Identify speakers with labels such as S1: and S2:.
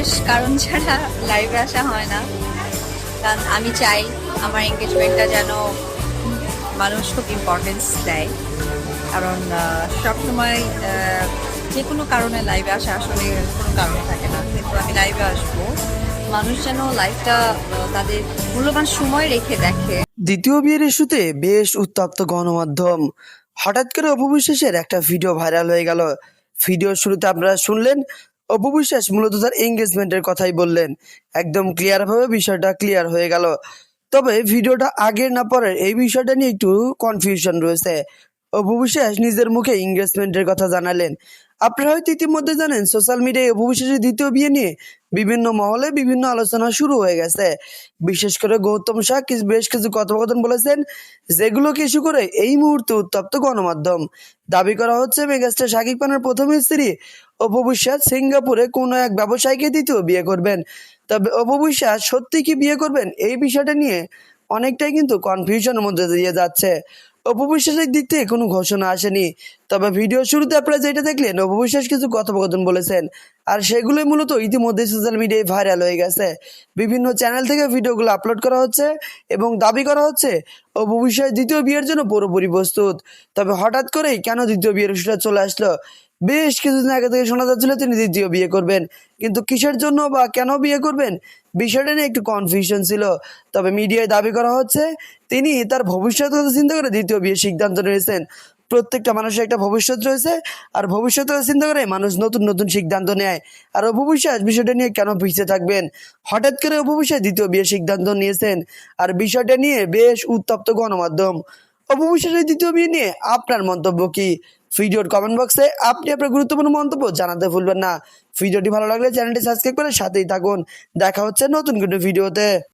S1: বিশেষ কারণ ছাড়া লাইভে আসা হয় না, কারণ আমি চাই আমার এঙ্গেজমেন্টটা যেন মানুষ খুব ইম্পর্টেন্স দেয়। কারণ সবসময় যে কোনো কারণে লাইভে আসা আসলে কোনো কারণ থাকে না, কিন্তু আমি লাইভে আসবো মানুষ যেন লাইভটা তাদের মূল্যবান সময় রেখে দেখে।
S2: দ্বিতীয় বিয়ের ইস্যুতে বেশ উত্তপ্ত গণমাধ্যম। হঠাৎ করে অপু বিশ্বাসের একটা ভিডিও ভাইরাল হয়ে গেল। ভিডিওর শুরুতে আপনারা শুনলেন অপু বিশ্বাস মূলত তার এঙ্গেজমেন্টের কথাই বললেন। একদম ক্লিয়ার ভাবে বিষয়টা ক্লিয়ার হয়ে গেল। তবে ভিডিওটা আগের না পরের এই বিষয়টা নিয়ে একটু কনফিউশন রয়েছে। অপু বিশ্বাস নিজের মুখে এঙ্গেজমেন্টের কথা জানালেন। আপনারা হয়তো ইতিমধ্যে জানেন সোশ্যাল মিডিয়ায় অপু বিশ্বাসের দ্বিতীয় বিয়ে নিয়ে বিভিন্ন মহলে বিভিন্ন আলোচনা শুরু হয়ে গেছে। বিশেষ করে গৌতম শাহ বেশ কিছু কথোপকথন বলেছেন, যেগুলোকে ইস্যু করে এই মুহূর্তে উত্তপ্ত গণমাধ্যম। দাবি করা হচ্ছে মেগাস্টার শাকিব খানের প্রথম স্ত্রী অপু বিশ্বাস সিঙ্গাপুরে কোনো এক ব্যবসায়ীকে দ্বিতীয় বিয়ে করবেন। তবে অপু বিশ্বাস সত্যি কি বিয়ে করবেন এই বিষয়টা নিয়ে অনেকটাই কিন্তু কনফিউশনের মধ্যে দিয়ে যাচ্ছে। অপু বিশ্বাসের দিক থেকে কোনো ঘোষণা আসেনি। তবে ভিডিও শুরুতে আপনারা যেটা দেখলেন অপু বিশ্বাস কিছু কথোপকথন বলেছেন, আর সেগুলোই মূলত ইতিমধ্যে সোশ্যাল মিডিয়ায় ভাইরাল হয়ে গেছে। বিভিন্ন চ্যানেল থেকে ভিডিওগুলো আপলোড করা হচ্ছে এবং দাবি করা হচ্ছে অপু বিশ্বাস দ্বিতীয় বিয়ের জন্য পুরোপুরি প্রস্তুত। তবে হঠাৎ করেই কেন দ্বিতীয় বিয়ের ইস্যুটা চলে আসলো? বেশ কিছুদিন আগে থেকে শোনা যাচ্ছিল তিনি দ্বিতীয় বিয়ে করবেন, কিন্তু কিসের জন্য বা কেন বিয়ে করবেন বিষয়টা নিয়ে একটু কনফিউশন ছিল। তবে মিডিয়ায় দাবি করা হচ্ছে তিনি তার ভবিষ্যৎ কথা চিন্তা করে দ্বিতীয় বিয়ের সিদ্ধান্ত নিয়েছেন। প্রত্যেকটা মানুষের একটা ভবিষ্যৎ রয়েছে, আর ভবিষ্যৎ কথা চিন্তা করে মানুষ নতুন নতুন সিদ্ধান্ত নেয়। আর অপু বিশ্বাস বিষয়টা নিয়ে কেন পিছিয়ে থাকবেন? হঠাৎ করে অপু বিশ্বাস দ্বিতীয় বিয়ের সিদ্ধান্ত নিয়েছেন, আর বিষয়টা নিয়ে বেশ উত্তপ্ত গণমাধ্যম। অপু বিশ্বাসের দ্বিতীয় বিয়ে নিয়ে আপনার মন্তব্য কি? ভিডিওর কমেন্ট বক্সে আপনি আপনার গুরুত্বপূর্ণ মন্তব্য জানাতে ভুলবেন না। ভিডিওটি ভালো লাগলে চ্যানেলটি সাবস্ক্রাইব করে সাথেই থাকুন। দেখা হচ্ছে নতুন কোনো ভিডিওতে।